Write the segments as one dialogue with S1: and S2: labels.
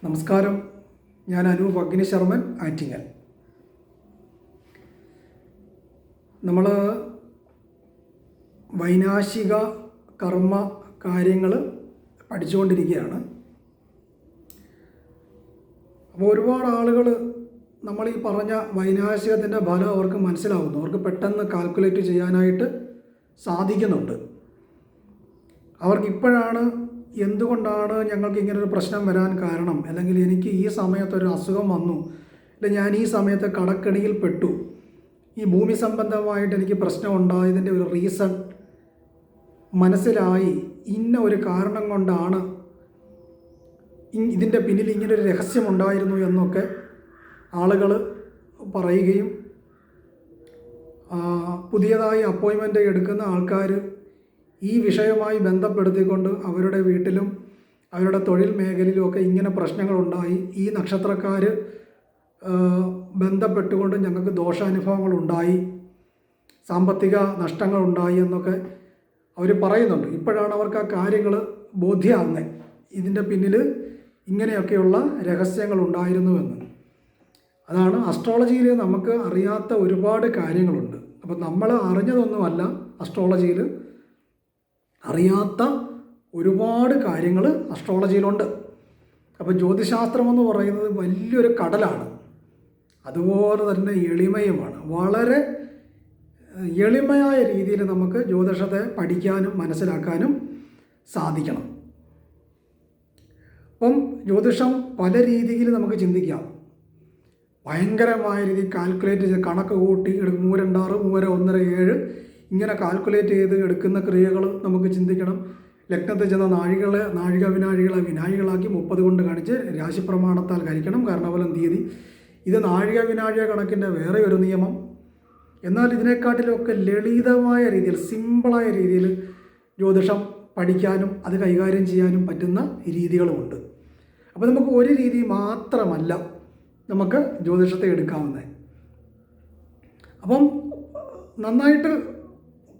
S1: നമസ്കാരം. ഞാൻ അനൂപ് അഗ്നിശർമ്മൻ, ആറ്റിങ്ങൽ. നമ്മൾ വൈനാശിക കർമ്മ കാര്യങ്ങൾ പഠിച്ചുകൊണ്ടിരിക്കുകയാണ്. അപ്പോൾ ഒരുപാട് ആളുകൾ നമ്മൾ ഈ പറഞ്ഞ വൈനാശികത്തിൻ്റെ ഫലം അവർക്ക് മനസ്സിലാവുന്നു, അവർക്ക് പെട്ടെന്ന് കാൽക്കുലേറ്റ് ചെയ്യാനായിട്ട് സാധിക്കുന്നുണ്ട്. അവർക്കിപ്പോഴാണ് എന്തുകൊണ്ടാണ് ഞങ്ങൾക്ക് ഇങ്ങനൊരു പ്രശ്നം വരാൻ കാരണം, അല്ലെങ്കിൽ എനിക്ക് ഈ സമയത്തൊരു അസുഖം വന്നു, അല്ലെങ്കിൽ ഞാൻ ഈ സമയത്ത് കടക്കെണിയിൽ പെട്ടു, ഈ ഭൂമി സംബന്ധമായിട്ട് എനിക്ക് പ്രശ്നം ഉണ്ടായതിൻ്റെ ഒരു റീസൺ മനസ്സിലായി, ഇന്ന ഒരു കാരണം കൊണ്ടാണ് ഇതിൻ്റെ പിന്നിൽ ഇങ്ങനൊരു രഹസ്യമുണ്ടായിരുന്നു എന്നൊക്കെ ആളുകൾ പറയുകയും പുതിയതായി അപ്പോയിൻമെൻ്റ് എടുക്കുന്ന ആൾക്കാർ ഈ വിഷയവുമായി ബന്ധപ്പെടുത്തിക്കൊണ്ട് അവരുടെ വീട്ടിലും അവരുടെ തൊഴിൽ മേഖലയിലുമൊക്കെ ഇങ്ങനെ പ്രശ്നങ്ങളുണ്ടായി, ഈ നക്ഷത്രക്കാർ ബന്ധപ്പെട്ടുകൊണ്ട് ഞങ്ങൾക്ക് ദോഷാനുഭവങ്ങളുണ്ടായി, സാമ്പത്തിക നഷ്ടങ്ങളുണ്ടായി എന്നൊക്കെ അവർ പറയുന്നുണ്ട്. ഇപ്പോഴാണ് അവർക്ക് ആ കാര്യങ്ങൾ ബോധ്യമാകുന്നത്, ഇതിൻ്റെ പിന്നിൽ ഇങ്ങനെയൊക്കെയുള്ള രഹസ്യങ്ങളുണ്ടായിരുന്നുവെന്ന്. അതാണ് അസ്ട്രോളജിയിൽ നമുക്ക് അറിയാത്ത ഒരുപാട് കാര്യങ്ങളുണ്ട്. അപ്പോൾ നമ്മൾ അറിഞ്ഞതൊന്നുമല്ല, അസ്ട്രോളജിയിൽ അറിയാത്ത ഒരുപാട് കാര്യങ്ങൾ അസ്ട്രോളജിയിലുണ്ട്. അപ്പോൾ ജ്യോതിശാസ്ത്രമെന്ന് പറയുന്നത് വലിയൊരു കടലാണ്, അതുപോലെ തന്നെ എളിമയുമാണ്. വളരെ എളിമയായ രീതിയിൽ നമുക്ക് ജ്യോതിഷത്തെ പഠിക്കാനും മനസ്സിലാക്കാനും സാധിക്കണം. അപ്പം ജ്യോതിഷം പല രീതിയിൽ നമുക്ക് ചിന്തിക്കാം. ഭയങ്കരമായ രീതിയിൽ കാൽക്കുലേറ്റ് ചെയ്ത് കണക്ക് കൂട്ടി 326 317 ഇങ്ങനെ കാൽക്കുലേറ്റ് ചെയ്ത് എടുക്കുന്ന ക്രിയകൾ നമുക്ക് ചിന്തിക്കണം. ലഗ്നത്തിൽ ചെന്ന നാഴിക വിനാഴികളാക്കി 30 കൊണ്ട് കാണിച്ച് രാശിപ്രമാണത്താൽ ഹരിക്കണം, കാരണഫലം തീയതി. ഇത് നാഴിക കണക്കിൻ്റെ വേറെ ഒരു നിയമം. എന്നാൽ ഇതിനെക്കാട്ടിലൊക്കെ ലളിതമായ രീതിയിൽ, സിമ്പിളായ രീതിയിൽ ജ്യോതിഷം പഠിക്കാനും അത് കൈകാര്യം ചെയ്യാനും പറ്റുന്ന രീതികളുമുണ്ട്. അപ്പോൾ നമുക്ക് ഒരു രീതി മാത്രമല്ല നമുക്ക് ജ്യോതിഷത്തെ എടുക്കാവുന്നത്. അപ്പം നന്നായിട്ട്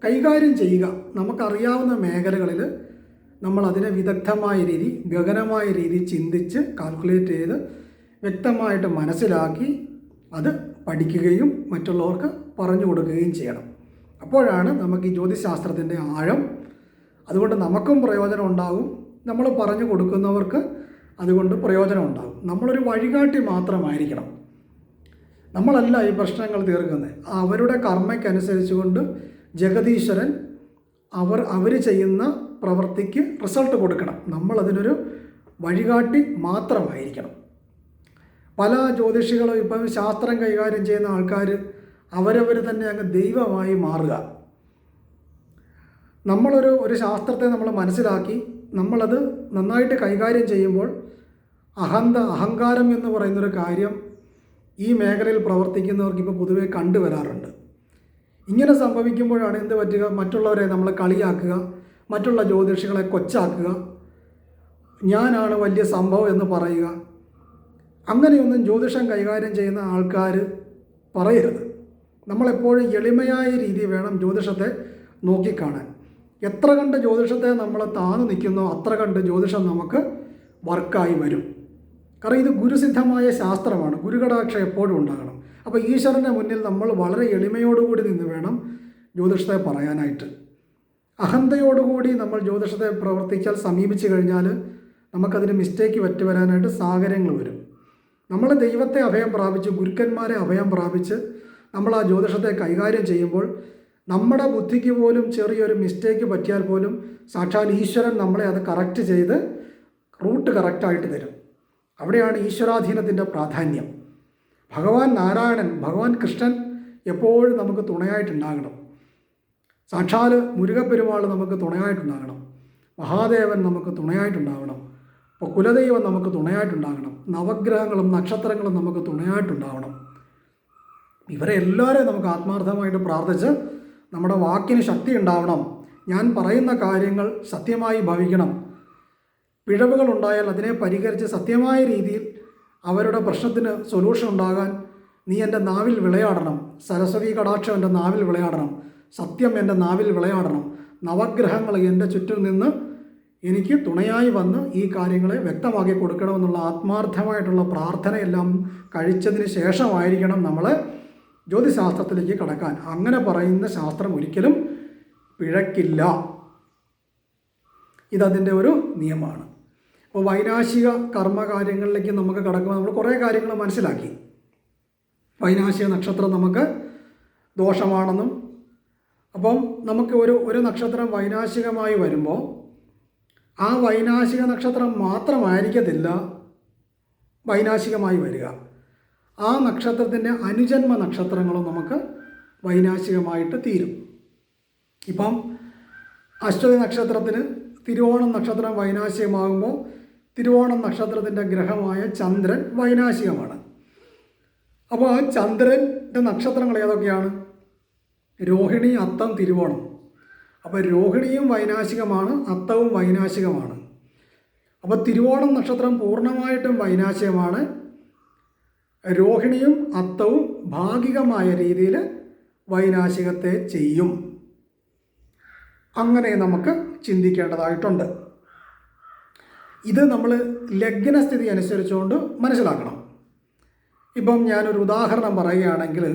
S1: കൈകാര്യം ചെയ്യുക. നമുക്കറിയാവുന്ന മേഖലകളിൽ നമ്മൾ അതിനെ വിദഗ്ധമായ രീതി, ഗഹനമായ രീതി ചിന്തിച്ച് കാൽക്കുലേറ്റ് ചെയ്ത് വ്യക്തമായിട്ട് മനസ്സിലാക്കി അത് പഠിക്കുകയും മറ്റുള്ളവർക്ക് പറഞ്ഞു കൊടുക്കുകയും ചെയ്യണം. അപ്പോഴാണ് നമുക്ക് ഈ ജ്യോതിശാസ്ത്രത്തിൻ്റെ ആഴം, അതുകൊണ്ട് നമുക്കും പ്രയോജനം ഉണ്ടാകും, നമ്മൾ പറഞ്ഞു കൊടുക്കുന്നവർക്ക് അതുകൊണ്ട് പ്രയോജനം ഉണ്ടാകും. നമ്മളൊരു വഴികാട്ടി മാത്രമായിരിക്കണം. നമ്മളല്ല ഈ പ്രശ്നങ്ങൾ തീർക്കുന്നത്. അവരുടെ കർമ്മയ്ക്കനുസരിച്ചുകൊണ്ട് ജഗതീശ്വരൻ അവർ ചെയ്യുന്ന പ്രവൃത്തിക്ക് റിസൾട്ട് കൊടുക്കണം. നമ്മളതിനൊരു വഴികാട്ടി മാത്രമായിരിക്കണം. പല ജ്യോതിഷികളും ഇപ്പം ശാസ്ത്രം കൈകാര്യം ചെയ്യുന്ന ആൾക്കാർ അവരവർ തന്നെ അങ്ങ് ദൈവമായി മാറുക. നമ്മളൊരു ശാസ്ത്രത്തെ നമ്മൾ മനസ്സിലാക്കി നമ്മളത് നന്നായിട്ട് കൈകാര്യം ചെയ്യുമ്പോൾ അഹങ്കാരം എന്ന് പറയുന്നൊരു കാര്യം ഈ മേഖലയിൽ പ്രവർത്തിക്കുന്നവർക്ക് ഇപ്പോൾ പൊതുവെ കണ്ടുവരാറുണ്ട്. ഇങ്ങനെ സംഭവിക്കുമ്പോഴാണ് എന്ത് പറ്റുക, മറ്റുള്ളവരെ നമ്മൾ കളിയാക്കുക, മറ്റുള്ള ജ്യോതിഷികളെ കൊച്ചാക്കുക, ഞാനാണ് വലിയ സംഭവം എന്ന് പറയുക. അങ്ങനെയൊന്നും ജ്യോതിഷം കൈകാര്യം ചെയ്യുന്ന ആൾക്കാർ പറയരുത്. നമ്മളെപ്പോഴും എളിമയായ രീതി വേണം ജ്യോതിഷത്തെ നോക്കിക്കാണാൻ. എത്ര കണ്ട് ജ്യോതിഷത്തെ നമ്മൾ താന്നു നിൽക്കുന്നോ അത്ര കണ്ട് ജ്യോതിഷം നമുക്ക് വർക്കായി വരും. കാരണം ഇത് ഗുരുസിദ്ധമായ ശാസ്ത്രമാണ്, ഗുരുകടാക്ഷം എപ്പോഴും ഉണ്ടാകണം. അപ്പോൾ ഈശ്വരൻ്റെ മുന്നിൽ നമ്മൾ വളരെ എളിമയോടുകൂടി നിന്ന് വേണം ജ്യോതിഷത്തെ പറയാനായിട്ട്. അഹന്തയോടുകൂടി നമ്മൾ ജ്യോതിഷത്തെ പ്രവർത്തിച്ചാൽ, സമീപിച്ചു കഴിഞ്ഞാൽ നമുക്കതിന് മിസ്റ്റേക്ക് പറ്റുവരാനായിട്ട് സാഹചര്യങ്ങൾ വരും. നമ്മൾ ദൈവത്തെ അഭയം പ്രാപിച്ച്, ഗുരുക്കന്മാരെ അഭയം പ്രാപിച്ച് നമ്മൾ ആ ജ്യോതിഷത്തെ കൈകാര്യം ചെയ്യുമ്പോൾ നമ്മുടെ ബുദ്ധിക്ക് പോലും ചെറിയൊരു മിസ്റ്റേക്ക് പറ്റിയാൽ പോലും സാക്ഷാൽ ഈശ്വരൻ നമ്മളെ അത് കറക്റ്റ് ചെയ്ത് റൂട്ട് കറക്റ്റായിട്ട് തരും. അവിടെയാണ് ഈശ്വരാധീനത്തിൻ്റെ പ്രാധാന്യം. ഭഗവാൻ നാരായണൻ, ഭഗവാൻ കൃഷ്ണൻ എപ്പോഴും നമുക്ക് തുണയായിട്ടുണ്ടാകണം. സാക്ഷാൽ മുരുകപ്പെരുമാൾ നമുക്ക് തുണയായിട്ടുണ്ടാകണം. മഹാദേവൻ നമുക്ക് തുണയായിട്ടുണ്ടാകണം. അപ്പോൾ കുലദൈവം നമുക്ക് തുണയായിട്ടുണ്ടാകണം. നവഗ്രഹങ്ങളും നക്ഷത്രങ്ങളും നമുക്ക് തുണയായിട്ടുണ്ടാകണം. ഇവരെ എല്ലാവരെയും നമുക്ക് ആത്മാർത്ഥമായിട്ട് പ്രാർത്ഥിച്ച് നമ്മുടെ വാക്കിന് ശക്തി ഉണ്ടാവണം. ഞാൻ പറയുന്ന കാര്യങ്ങൾ സത്യമായി ഭവിക്കണം. പിഴവുകൾ ഉണ്ടായാൽ അതിനെ പരിഹരിച്ച് സത്യമായ രീതിയിൽ അവരുടെ പ്രശ്നത്തിന് സൊല്യൂഷൻ ഉണ്ടാകാൻ നീ എൻ്റെ നാവിൽ വിളയാടണം. സരസ്വതി കടാക്ഷം എൻ്റെ നാവിൽ വിളയാടണം. സത്യം എൻ്റെ നാവിൽ വിളയാടണം. നവഗ്രഹങ്ങൾ എൻ്റെ ചുറ്റും നിന്ന് എനിക്ക് തുണയായി വന്ന് ഈ കാര്യങ്ങളെ വ്യക്തമാക്കി കൊടുക്കണമെന്നുള്ള ആത്മാർത്ഥമായിട്ടുള്ള പ്രാർത്ഥനയെല്ലാം കഴിച്ചതിന് ശേഷമായിരിക്കണം നമ്മൾ ജ്യോതിശാസ്ത്രത്തിലേക്ക് കടക്കാൻ. അങ്ങനെ പറയുന്ന ശാസ്ത്രം ഒരിക്കലും പിഴക്കില്ല. ഇതതിൻ്റെ ഒരു നിയമമാണ്. അപ്പോൾ വൈനാശിക കർമ്മകാര്യങ്ങളിലേക്ക് നമുക്ക് കടക്കുമ്പോൾ നമ്മൾ കുറേ കാര്യങ്ങൾ മനസ്സിലാക്കി. വൈനാശിക നക്ഷത്രം നമുക്ക് ദോഷമാണെന്നും, അപ്പം നമുക്ക് ഒരു നക്ഷത്രം വൈനാശികമായി വരുമ്പോൾ ആ വൈനാശിക നക്ഷത്രം മാത്രമായിരിക്കത്തില്ല വൈനാശികമായി വരിക. ആ നക്ഷത്രത്തിൻ്റെ അനുജന്മ നക്ഷത്രങ്ങളും നമുക്ക് വൈനാശികമായിട്ട് തീരും. ഇപ്പം അശ്വതി നക്ഷത്രത്തിന് തിരുവോണം നക്ഷത്രം വൈനാശികമാകുമ്പോൾ തിരുവോണം നക്ഷത്രത്തിൻ്റെ ഗ്രഹമായ ചന്ദ്രൻ വൈനാശികമാണ്. അപ്പോൾ ആ ചന്ദ്രൻ്റെ നക്ഷത്രങ്ങൾ ഏതൊക്കെയാണ്? രോഹിണി, അത്തം, തിരുവോണം. അപ്പോൾ രോഹിണിയും വൈനാശികമാണ്, അത്തവും വൈനാശികമാണ്. അപ്പോൾ തിരുവോണം നക്ഷത്രം പൂർണ്ണമായിട്ടും വൈനാശികമാണ്. രോഹിണിയും അത്തവും ഭാഗികമായ രീതിയിൽ വൈനാശികത്തെ ചെയ്യും. അങ്ങനെ നമുക്ക് ചിന്തിക്കേണ്ടതായിട്ടുണ്ട്. ഇത് നമ്മൾ ലഗ്നസ്ഥിതി അനുസരിച്ചുകൊണ്ട് മനസ്സിലാക്കണം. ഇപ്പം ഞാനൊരു ഉദാഹരണം പറയുകയാണെങ്കിൽ,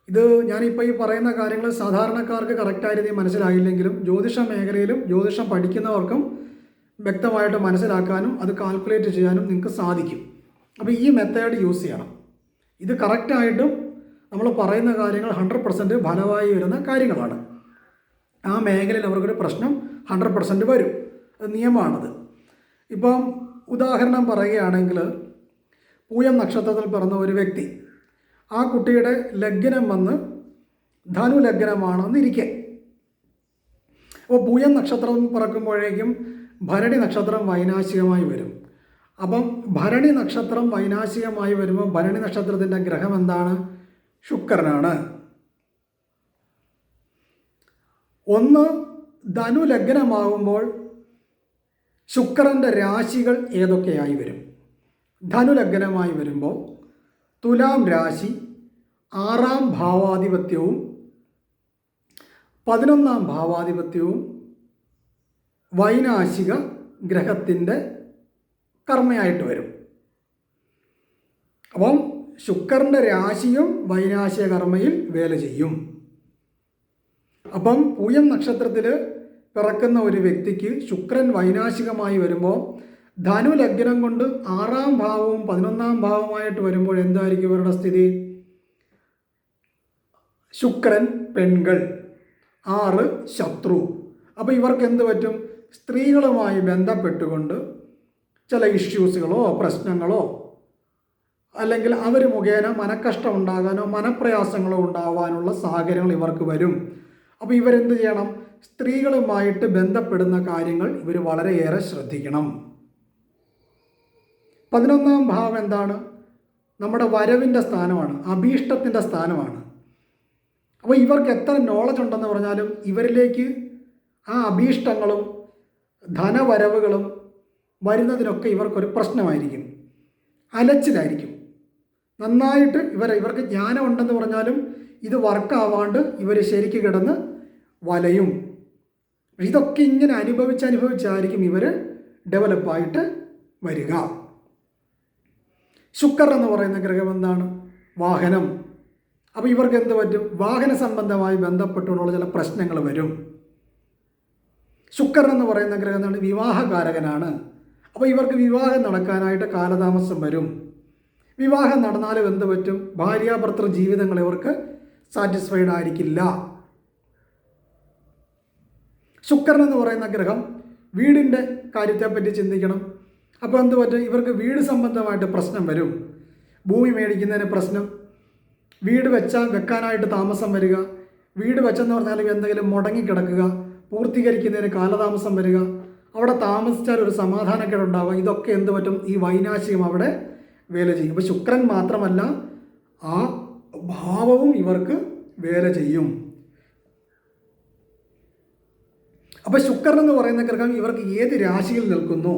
S1: ഇത് ഞാനിപ്പോൾ ഈ പറയുന്ന കാര്യങ്ങൾ സാധാരണക്കാർക്ക് കറക്റ്റായ രീതിയിൽ മനസ്സിലായില്ലെങ്കിലും ജ്യോതിഷ മേഖലയിലും ജ്യോതിഷം പഠിക്കുന്നവർക്കും വ്യക്തമായിട്ട് മനസ്സിലാക്കാനും അത് കാൽക്കുലേറ്റ് ചെയ്യാനും നിങ്ങൾക്ക് സാധിക്കും. അപ്പോൾ ഈ മെത്തേഡ് യൂസ് ചെയ്യണം. ഇത് കറക്റ്റായിട്ടും നമ്മൾ പറയുന്ന കാര്യങ്ങൾ 100% ഫലമായി വരുന്ന കാര്യങ്ങളാണ്. ആ മേഖലയിൽ അവർക്കൊരു പ്രശ്നം 100% വരും. അത് നിയമമാണത്. ഇപ്പം ഉദാഹരണം പറയുകയാണെങ്കിൽ, പൂയം നക്ഷത്രത്തിൽ പിറന്ന ഒരു വ്യക്തി, ആ കുട്ടിയുടെ ലഗ്നം വന്ന് ധനു ലഗ്നമാണെന്നിരിക്കെ, അപ്പോൾ പൂയം നക്ഷത്രം പിറക്കുമ്പോഴേക്കും ഭരണി നക്ഷത്രം വൈനാശികമായി വരും. അപ്പം ഭരണി നക്ഷത്രം വൈനാശികമായി വരുമ്പോൾ ഭരണി നക്ഷത്രത്തിൻ്റെ ഗ്രഹം എന്താണ്? ശുക്രനാണ്. ഒന്ന് ധനു ലഗ്നമാകുമ്പോൾ ശുക്രൻ്റെ രാശികൾ ഏതൊക്കെയായി വരും? ധനു ലഗ്നമായി വരുമ്പോൾ തുലാം രാശി 6ാം ഭാവാധിപത്യവും 11ാം ഭാവാധിപത്യവും വൈനാശിക ഗ്രഹത്തിൻ്റെ കർമ്മയായിട്ട് വരും. അപ്പം ശുക്രൻ്റെ രാശിയും വൈനാശിക കർമ്മയിൽ വേല ചെയ്യും. അപ്പം പൂയം നക്ഷത്രത്തിൽ പിറക്കുന്ന ഒരു വ്യക്തിക്ക് ശുക്രൻ വൈനാശികമായി വരുമ്പോൾ ധനു ലഗ്നം കൊണ്ട് 6ാം ഭാവവും 11ാം ഭാവമായിട്ട് വരുമ്പോൾ എന്തായിരിക്കും ഇവരുടെ സ്ഥിതി? ശുക്രൻ പെൺകൾ, 6 ശത്രു. അപ്പോൾ ഇവർക്ക് എന്ത് പറ്റും? സ്ത്രീകളുമായി ബന്ധപ്പെട്ടുകൊണ്ട് ചില ഇഷ്യൂസുകളോ പ്രശ്നങ്ങളോ അല്ലെങ്കിൽ അവർ മുഖേന മനക്കഷ്ടം ഉണ്ടാകാനോ മനപ്രയാസങ്ങളോ ഉണ്ടാവാനുള്ള സാഹചര്യങ്ങൾ ഇവർക്ക് വരും. അപ്പോൾ ഇവരെന്ത് ചെയ്യണം? സ്ത്രീകളുമായിട്ട് ബന്ധപ്പെടുന്ന കാര്യങ്ങൾ ഇവർ വളരെയേറെ ശ്രദ്ധിക്കണം. 11ാം ഭാവം എന്താണ്? നമ്മുടെ വരവിൻ്റെ സ്ഥാനമാണ്, അഭീഷ്ടത്തിൻ്റെ സ്ഥാനമാണ്. അപ്പോൾ ഇവർക്ക് എത്ര നോളജ് ഉണ്ടെന്ന് പറഞ്ഞാലും ഇവരിലേക്ക് ആ അഭീഷ്ടങ്ങളും ധനവരവുകളും വരുന്നതിനൊക്കെ ഇവർക്കൊരു പ്രശ്നമായിരിക്കും, അലച്ചിലായിരിക്കും. നന്നായിട്ട് ഇവർക്ക് ജ്ഞാനം ഉണ്ടെന്ന് പറഞ്ഞാലും ഇത് വർക്കാവാണ്ട് ഇവർ ശരിക്ക് കിടന്ന് വലയും. ഇതൊക്കെ ഇങ്ങനെ അനുഭവിച്ചായിരിക്കും ഇവർ ഡെവലപ്പായിട്ട് വരിക. ശുക്രൻ എന്ന് പറയുന്ന ഗ്രഹം എന്താണ്? വാഹനം. അപ്പോൾ ഇവർക്ക് എന്ത് പറ്റും? വാഹന സംബന്ധമായി ബന്ധപ്പെട്ടുള്ള ചില പ്രശ്നങ്ങൾ വരും. ശുക്രൻ എന്ന് പറയുന്ന ഗ്രഹം എന്താണ്? വിവാഹകാരകനാണ്. അപ്പോൾ ഇവർക്ക് വിവാഹം നടക്കാനായിട്ട് കാലതാമസം വരും. വിവാഹം നടന്നാലും എന്ത് പറ്റും? ഭാര്യാഭർത്തൃ ജീവിതങ്ങൾ ഇവർക്ക് സാറ്റിസ്ഫൈഡ് ആയിരിക്കില്ല. ശുക്രൻ എന്ന് പറയുന്ന ഗ്രഹം വീടിൻ്റെ കാര്യത്തെപ്പറ്റി ചിന്തിക്കണം. അപ്പോൾ എന്ത് പറ്റും? ഇവർക്ക് വീട് സംബന്ധമായിട്ട് പ്രശ്നം വരും. ഭൂമി മേടിക്കുന്നതിന് പ്രശ്നം, വീട് വെക്കാനായിട്ട് താമസം വരിക, വീട് വെച്ചെന്ന് പറഞ്ഞാൽ എന്തെങ്കിലും മുടങ്ങിക്കിടക്കുക, പൂർത്തീകരിക്കുന്നതിന് കാലതാമസം വരിക, അവിടെ താമസിച്ചാൽ ഒരു സമാധാനക്കേടുണ്ടാവുക. ഇതൊക്കെ എന്ത് പറ്റും? ഈ വൈനാശികം അവിടെ വേല ചെയ്യും. അപ്പോൾ ശുക്രൻ മാത്രമല്ല, ആ ഭാവവും ഇവർക്ക് വേല ചെയ്യും. അപ്പോൾ ശുക്രൻ എന്ന് പറയുന്ന ഗ്രഹം ഇവർക്ക് ഏത് രാശിയിൽ നിൽക്കുന്നു?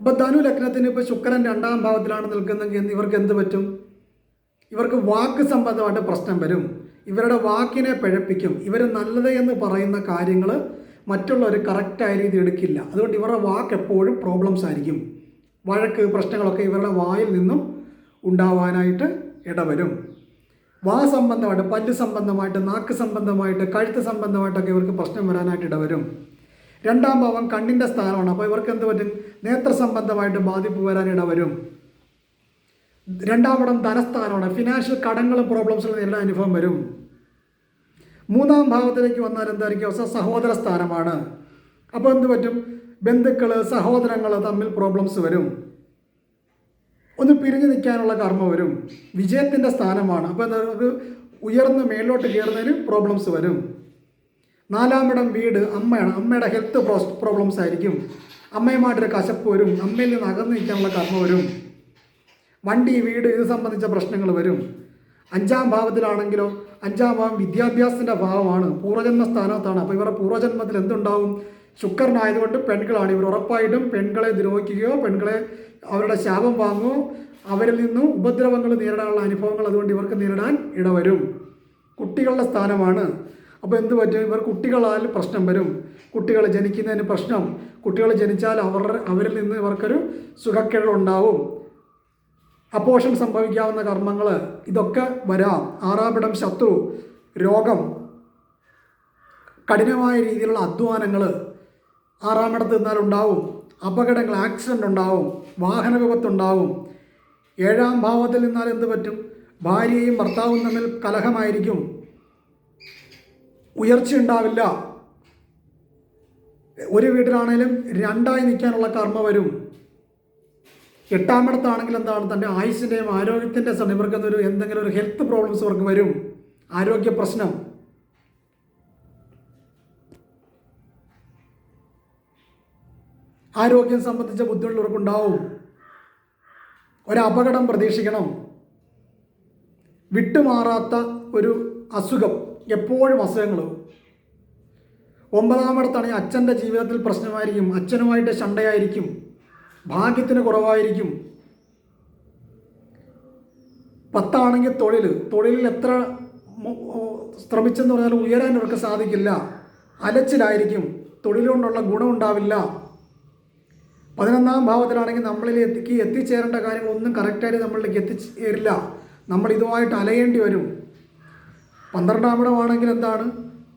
S1: അപ്പോൾ ധനു ലഗ്നത്തിന് ഇപ്പോൾ ശുക്രൻ 2ാം ഭാവത്തിലാണ് നിൽക്കുന്നതെങ്കിൽ ഇവർക്ക് എന്ത് പറ്റും? ഇവർക്ക് വാക്ക് സംബന്ധമായിട്ട് പ്രശ്നം വരും. ഇവരുടെ വാക്കിനെ പിഴപ്പിക്കും. ഇവർ നല്ലത് എന്ന് പറയുന്ന കാര്യങ്ങൾ മറ്റുള്ളവർ കറക്റ്റായ രീതി എടുക്കില്ല. അതുകൊണ്ട് ഇവരുടെ വാക്ക് എപ്പോഴും പ്രോബ്ലംസ് ആയിരിക്കും. വഴക്ക് പ്രശ്നങ്ങളൊക്കെ ഇവരുടെ വായിൽ നിന്നും ഉണ്ടാവാനായിട്ട് ഇടവരും. വാ സംബന്ധമായിട്ട്, പല്ല് സംബന്ധമായിട്ട്, നാക്ക് സംബന്ധമായിട്ട്, കഴുത്ത് സംബന്ധമായിട്ടൊക്കെ ഇവർക്ക് പ്രശ്നം വരാനായിട്ട് ഇടവരും. രണ്ടാം ഭാവം കണ്ണിൻ്റെ സ്ഥാനമാണ്. അപ്പോൾ ഇവർക്ക് എന്ത് പറ്റും? നേത്ര സംബന്ധമായിട്ട് ബാധിപ്പ് വരാൻ ഇടവരും. രണ്ടാമിടം ധനസ്ഥാനമാണ്. ഫിനാൻഷ്യൽ കടങ്ങളും പ്രോബ്ലംസുകളും നേരിടാൻ അനുഭവം വരും. മൂന്നാം ഭാവത്തിലേക്ക് വന്നാൽ എന്തായിരിക്കും അവസ്ഥ? സഹോദര സ്ഥാനമാണ്. അപ്പോൾ എന്ത് പറ്റും? ബന്ധുക്കൾ, സഹോദരങ്ങൾ തമ്മിൽ പ്രോബ്ലംസ് വരും. ഒന്ന് പിരിഞ്ഞു നിൽക്കാനുള്ള കർമ്മ വരും. വിജയത്തിൻ്റെ സ്ഥാനമാണ്. അപ്പോൾ നമുക്ക് ഉയർന്ന് മേലോട്ട് കയറുന്നതിന് പ്രോബ്ലംസ് വരും. നാലാമിടം വീട്, അമ്മയാണ്. അമ്മയുടെ ഹെൽത്ത് പ്രോബ്ലംസ് ആയിരിക്കും. അമ്മയുമായിട്ടൊരു കശപ്പ് വരും. അമ്മയിൽ നിന്ന് അകന്ന് നിൽക്കാനുള്ള കർമ്മ വരും. വണ്ടി, വീട് ഇത് സംബന്ധിച്ച പ്രശ്നങ്ങൾ വരും. അഞ്ചാം ഭാവത്തിലാണെങ്കിലോ, അഞ്ചാം ഭാവം വിദ്യാഭ്യാസത്തിൻ്റെ ഭാവമാണ്, പൂർവ്വജന്മ സ്ഥാനത്താണ്. അപ്പോൾ ഇവരുടെ പൂർവ്വജന്മത്തിൽ എന്തുണ്ടാവും? ശുക്രനായതുകൊണ്ട് പെൺകളാണ്. ഇവർ ഉറപ്പായിട്ടും പെൺകളെ ദ്രോഹിക്കുകയോ പെൺകളെ അവരുടെ ശാപം വാങ്ങുകയോ അവരിൽ നിന്നും ഉപദ്രവങ്ങൾ നേരിടാനുള്ള അനുഭവങ്ങൾ അതുകൊണ്ട് ഇവർക്ക് നേരിടാൻ ഇടവരും. കുട്ടികളുടെ സ്ഥാനമാണ്. അപ്പോൾ എന്ത് പറ്റും? ഇവർ കുട്ടികളാൽ പ്രശ്നം വരും. കുട്ടികൾ ജനിക്കുന്നതിന് പ്രശ്നം. കുട്ടികൾ ജനിച്ചാൽ അവരിൽ നിന്ന് ഇവർക്കൊരു സുഖക്കേടുണ്ടാവും. അപോഷം സംഭവിക്കാവുന്ന കർമ്മങ്ങൾ ഇതൊക്കെ വരാം. ആറാമിടം ശത്രു, രോഗം, കഠിനമായ രീതിയിലുള്ള അധ്വാനങ്ങൾ ആറാമിടത്ത് നിന്നാലുണ്ടാവും. അപകടങ്ങൾ, ആക്സിഡൻ്റ് ഉണ്ടാവും. വാഹന വിപത്തുണ്ടാവും. ഏഴാം ഭാവത്തിൽ നിന്നാൽ എന്ത് പറ്റും? ഭാര്യയും ഭർത്താവും തമ്മിൽ കലഹമായിരിക്കും. ഉയർച്ച ഉണ്ടാവില്ല. ഒരു വീട്ടിലാണെങ്കിലും രണ്ടായി നിൽക്കാനുള്ള കർമ്മ വരും. എട്ടാമിടത്താണെങ്കിൽ എന്താണ്? തൻ്റെ ആയുസ്സിൻ്റെയും ആരോഗ്യത്തിൻ്റെ ഇവർക്ക് എന്തെങ്കിലും ഒരു ഹെൽത്ത് പ്രോബ്ലംസ് ഇവർക്ക് വരും. ആരോഗ്യ പ്രശ്നം. ആരോഗ്യം സംബന്ധിച്ച ബുദ്ധിമുട്ടുകൾ ഇവർക്കുണ്ടാവും. ഒരപകടം പ്രതീക്ഷിക്കണം. വിട്ടുമാറാത്ത ഒരു അസുഖം, എപ്പോഴും അസുഖങ്ങൾ. ഒമ്പതാമിടത്താണെങ്കിൽ അച്ഛൻ്റെ ജീവിതത്തിൽ പ്രശ്നമായിരിക്കും. അച്ഛനുമായിട്ട് ശണ്ടയായിരിക്കും. ഭാഗ്യത്തിന് കുറവായിരിക്കും. പത്താണെങ്കിൽ തൊഴിലിൽ എത്ര ശ്രമിച്ചെന്ന് പറഞ്ഞാൽ ഉയരാൻ ഇവർക്ക് സാധിക്കില്ല. അലച്ചിലായിരിക്കും. തൊഴിൽ കൊണ്ടുള്ള ഗുണമുണ്ടാവില്ല. 11ാം ഭാവത്തിലാണെങ്കിൽ നമ്മളിലേക്ക് എത്തിച്ചേരേണ്ട കാര്യങ്ങളൊന്നും കറക്റ്റായിട്ട് നമ്മളിലേക്ക് എത്തിച്ചേരില്ല. നമ്മൾ ഇതുമായിട്ട് അലയേണ്ടി വരും. 12ാം ഇടമാണെങ്കിൽ എന്താണ്?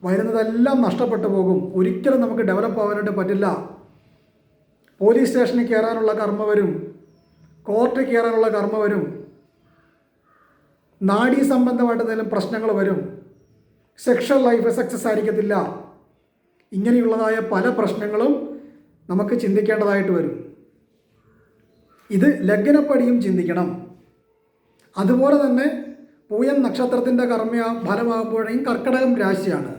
S1: വരുന്നതെല്ലാം നഷ്ടപ്പെട്ടു പോകും. ഒരിക്കലും നമുക്ക് ഡെവലപ്പ് ആവാനായിട്ട് പറ്റില്ല. പോലീസ് സ്റ്റേഷനിൽ കയറാനുള്ള കർമ്മ വരും. കോർട്ടിൽ കയറാനുള്ള കർമ്മ വരും. നാഡീ സംബന്ധമായിട്ട് എന്തെങ്കിലും പ്രശ്നങ്ങൾ വരും. സെക്ഷൽ ലൈഫ് സക്സസ് ആയിരിക്കത്തില്ല. ഇങ്ങനെയുള്ളതായ പല പ്രശ്നങ്ങളും നമുക്ക് ചിന്തിക്കേണ്ടതായിട്ട് വരും. ഇത് ലഗ്നപ്പടിയും ചിന്തിക്കണം. അതുപോലെ തന്നെ പൂയം നക്ഷത്രത്തിൻ്റെ ഫലമാകുമ്പോഴേക്കും കർക്കിടകം രാശിയാണ്.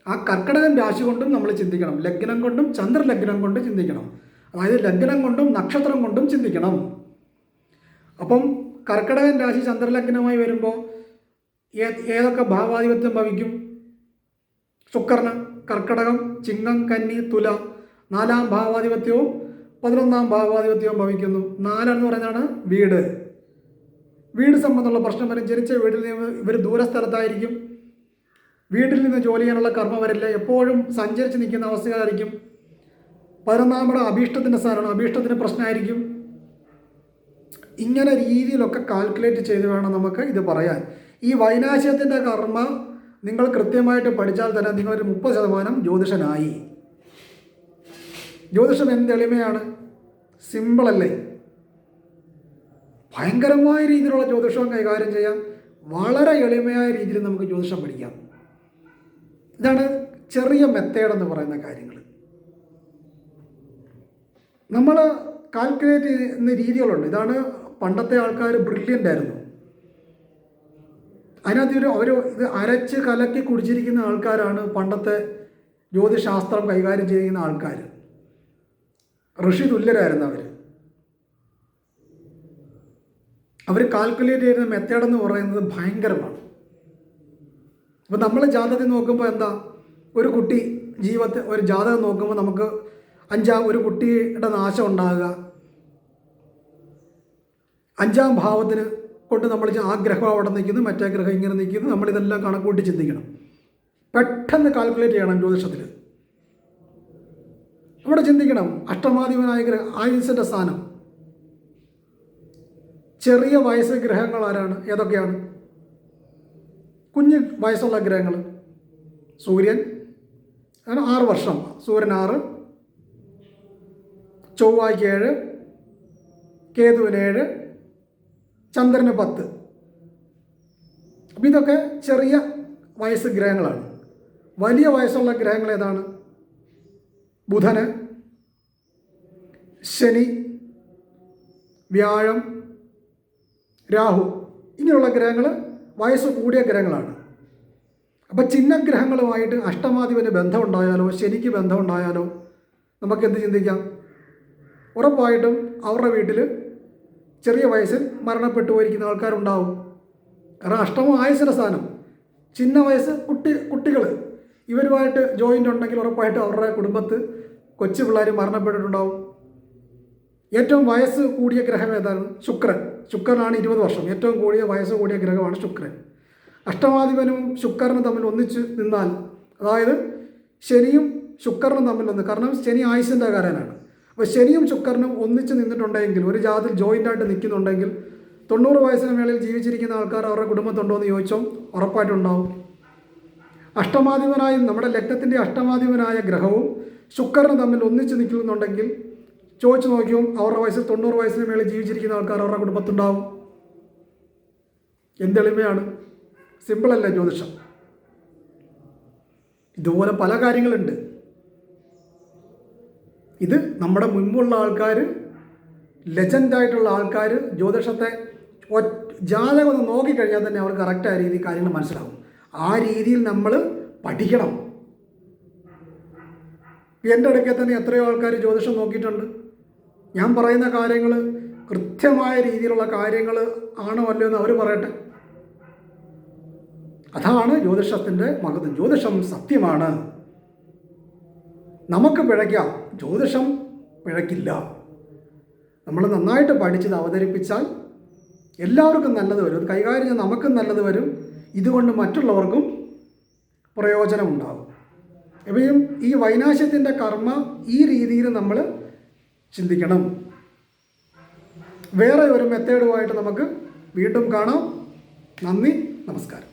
S1: ആ കർക്കിടകം രാശി കൊണ്ടും നമ്മൾ ചിന്തിക്കണം. ലഗ്നം കൊണ്ടും ചന്ദ്രലഗ്നം കൊണ്ടും ചിന്തിക്കണം. അതായത് ലഗ്നം കൊണ്ടും നക്ഷത്രം കൊണ്ടും ചിന്തിക്കണം. അപ്പം കർക്കിടകൻ രാശി ചന്ദ്രലഗ്നമായി വരുമ്പോൾ ഏതൊക്കെ ഭാവാധിപത്യം ഭവിക്കും? ശുക്രന് കർക്കിടകം, ചിങ്ങം, കന്നി, തുല 4ാം ഭാവാധിപത്യവും 11ാം ഭാവാധിപത്യവും ഭവിക്കുന്നു. 4 എന്ന് പറയുന്നതാണ് വീട്. വീട് സംബന്ധമുള്ള പ്രശ്നം വരും. ജനിച്ച വീട്ടിൽ നിന്ന് ഇവർ ദൂരസ്ഥലത്തായിരിക്കും. വീട്ടിൽ നിന്ന് ജോലി ചെയ്യാനുള്ള കർമ്മ വരില്ല. എപ്പോഴും സഞ്ചരിച്ച് നിൽക്കുന്ന അവസ്ഥയായിരിക്കും. 11ാം ഇടം അഭീഷ്ടത്തിൻ്റെ സ്ഥാനമാണ്. അഭീഷ്ടത്തിന് പ്രശ്നമായിരിക്കും. ഇങ്ങനെ രീതിയിലൊക്കെ കാൽക്കുലേറ്റ് ചെയ്ത് വേണം നമുക്ക് ഇത് പറയാൻ. ഈ വൈനാശ്യത്തിൻ്റെ കർമ്മ നിങ്ങൾ കൃത്യമായിട്ട് പഠിച്ചാൽ തന്നെ നിങ്ങളൊരു 30% ജ്യോതിഷനായി. ജ്യോതിഷം എന്ത് എളിമയാണ്, സിമ്പിളല്ലേ? ഭയങ്കരമായ രീതിയിലുള്ള ജ്യോതിഷം കൈകാര്യം ചെയ്യാൻ വളരെ എളിമയായ രീതിയിൽ നമുക്ക് ജ്യോതിഷം പഠിക്കാം. ഇതാണ് ചെറിയ മെത്തേഡെന്ന് പറയുന്ന കാര്യങ്ങൾ. നമ്മൾ കാൽക്കുലേറ്റ് ചെയ്യുന്ന രീതികളുണ്ട്. ഇതാണ് പണ്ടത്തെ ആൾക്കാർ ബ്രില്യൻ്റ് ആയിരുന്നു. അതിനകത്ത് അവർ ഇത് അരച്ച് കലക്കി കുടിച്ചിരിക്കുന്ന ആൾക്കാരാണ് പണ്ടത്തെ ജ്യോതിശാസ്ത്രം കൈകാര്യം ചെയ്യുന്ന ആൾക്കാർ. ഋഷി തുല്യരായിരുന്നു അവർ. അവർ കാൽക്കുലേറ്റ് ചെയ്യുന്ന മെത്തേഡെന്ന് പറയുന്നത് ഭയങ്കരമാണ്. അപ്പോൾ നമ്മൾ ജാതകം നോക്കുമ്പോൾ എന്താ, ഒരു കുട്ടി ജീവിതത്തിൽ ഒരു ജാതകം നോക്കുമ്പോൾ നമുക്ക് ഒരു കുട്ടിയുടെ നാശം ഉണ്ടാകുക, 5ാം ഭാവത്തിന് കൊണ്ട് നമ്മൾ ആ ഗ്രഹം അവിടെ നിൽക്കുന്നു, മറ്റേ ഗ്രഹം ഇങ്ങനെ നിൽക്കുന്നു. നമ്മളിതെല്ലാം കണക്കൂട്ടി ചിന്തിക്കണം. പെട്ടെന്ന് കാൽക്കുലേറ്റ് ചെയ്യണം ജ്യോതിഷത്തിൽ. അവിടെ ചിന്തിക്കണം. അഷ്ടമാധിപനായ ആയുസിൻ്റെ സ്ഥാനം. ചെറിയ വയസ്സ് ഗ്രഹങ്ങൾ ആരാണ്? ഏതൊക്കെയാണ്? കുഞ്ഞ് വയസ്സുള്ള ഗ്രഹങ്ങൾ. സൂര്യൻ 6 വർഷം, സൂര്യൻ 6, ചൊവ്വായ്ക്ക് 7, കേതുവിന് 7, ചന്ദ്രന് 10. അപ്പം ഇതൊക്കെ ചെറിയ വയസ്സ് ഗ്രഹങ്ങളാണ്. വലിയ വയസ്സുള്ള ഗ്രഹങ്ങൾ ഏതാണ്? ബുധന്, ശനി, വ്യാഴം, രാഹു, ഇങ്ങനെയുള്ള ഗ്രഹങ്ങൾ വയസ്സ് കൂടിയ ഗ്രഹങ്ങളാണ്. അപ്പോൾ ചിഹ്നഗ്രഹങ്ങളുമായിട്ട് അഷ്ടമാധിപന് ബന്ധമുണ്ടായാലോ ശനിക്ക് ബന്ധമുണ്ടായാലോ നമുക്കെന്ത് ചിന്തിക്കാം? ഉറപ്പായിട്ടും അവരുടെ വീട്ടിൽ ചെറിയ വയസ്സിൽ മരണപ്പെട്ടു പോയിരിക്കുന്ന ആൾക്കാരുണ്ടാവും. കാരണം അഷ്ടമം ആയുസ്സിൻ്റെ സ്ഥാനം. ചിഹ്ന വയസ്സ് കുട്ടികൾ ഇവരുമായിട്ട് ജോയിൻ്റ് ഉണ്ടെങ്കിൽ ഉറപ്പായിട്ടും അവരുടെ കുടുംബത്ത് കൊച്ചു പിള്ളേർ മരണപ്പെട്ടിട്ടുണ്ടാവും. ഏറ്റവും വയസ്സ് കൂടിയ ഗ്രഹം ഏതാണ്? ശുക്രൻ. ശുക്രനാണ് 20 വർഷം. ഏറ്റവും കൂടിയ വയസ്സ് കൂടിയ ഗ്രഹമാണ് ശുക്രൻ. അഷ്ടമാധിപനും ശുക്രനും തമ്മിൽ ഒന്നിച്ച് നിന്നാൽ, അതായത് ശനിയും ശുക്രനും തമ്മിൽ ഒന്ന്, കാരണം ശനി ആയുസ്സിൻ്റെ കാരനാണ്. അപ്പോൾ ശനിയും ശുക്രനും ഒന്നിച്ച് നിന്നിട്ടുണ്ടെങ്കിൽ, ഒരു ജാതിൽ ജോയിൻ്റായിട്ട് നിൽക്കുന്നുണ്ടെങ്കിൽ 90 വയസ്സിന് മേളിൽ ജീവിച്ചിരിക്കുന്ന ആൾക്കാർ അവരുടെ കുടുംബത്തുണ്ടോ എന്ന് ചോദിച്ചോ ഉറപ്പായിട്ടുണ്ടാവും. അഷ്ടമാധിപനായ നമ്മുടെ ലഗ്നത്തിൻ്റെ അഷ്ടമാധിപനായ ഗ്രഹവും ശുക്രനും തമ്മിൽ ഒന്നിച്ച് നിൽക്കുന്നുണ്ടെങ്കിൽ ചോദിച്ചു നോക്കിയും അവരുടെ വയസ്സിൽ 90 വയസ്സിന് മേളിൽ ജീവിച്ചിരിക്കുന്ന ആൾക്കാർ അവരുടെ കുടുംബത്തുണ്ടാവും. എന്തെളിമയാണ്! സിമ്പിളല്ലേ ജ്യോതിഷം? ഇതുപോലെ പല കാര്യങ്ങളുണ്ട്. ഇത് നമ്മുടെ മുൻപുള്ള ആൾക്കാർ, ലെജൻഡായിട്ടുള്ള ആൾക്കാർ ജ്യോതിഷത്തെ ജാതകം ഒന്ന് നോക്കിക്കഴിഞ്ഞാൽ തന്നെ അവർക്ക് കറക്റ്റായ രീതിയിൽ കാര്യങ്ങൾ മനസ്സിലാവും. ആ രീതിയിൽ നമ്മൾ പഠിക്കണം. എൻ്റെ ഇടയ്ക്ക് തന്നെ എത്രയോ ആൾക്കാർ ജ്യോതിഷം നോക്കിയിട്ടുണ്ട്. ഞാൻ പറയുന്ന കാര്യങ്ങൾ കൃത്യമായ രീതിയിലുള്ള കാര്യങ്ങൾ ആണോ അല്ലയോ എന്ന് അവർ പറയട്ടെ. അതാണ് ജ്യോതിഷത്തിൻ്റെ മഹത്വം. ജ്യോതിഷം സത്യമാണ്. നമുക്ക് പിഴയ്ക്കാം, ജ്യോതിഷം പിഴയ്ക്കില്ല. നമ്മൾ നന്നായിട്ട് പഠിച്ചത് അവതരിപ്പിച്ചാൽ എല്ലാവർക്കും നല്ലത് വരും. അത് കൈകാര്യം ചെയ്യാൻ നമുക്കും നല്ലത് വരും. ഇതുകൊണ്ട് മറ്റുള്ളവർക്കും പ്രയോജനമുണ്ടാകും. എപ്പോഴും ഈ വൈനാശ്യത്തിൻ്റെ കർമ്മ ഈ രീതിയിൽ നമ്മൾ ചിന്തിക്കണം. വേറെ ഒരു മെത്തേഡുമായിട്ട് നമുക്ക് വീണ്ടും കാണാം. നന്ദി, നമസ്കാരം.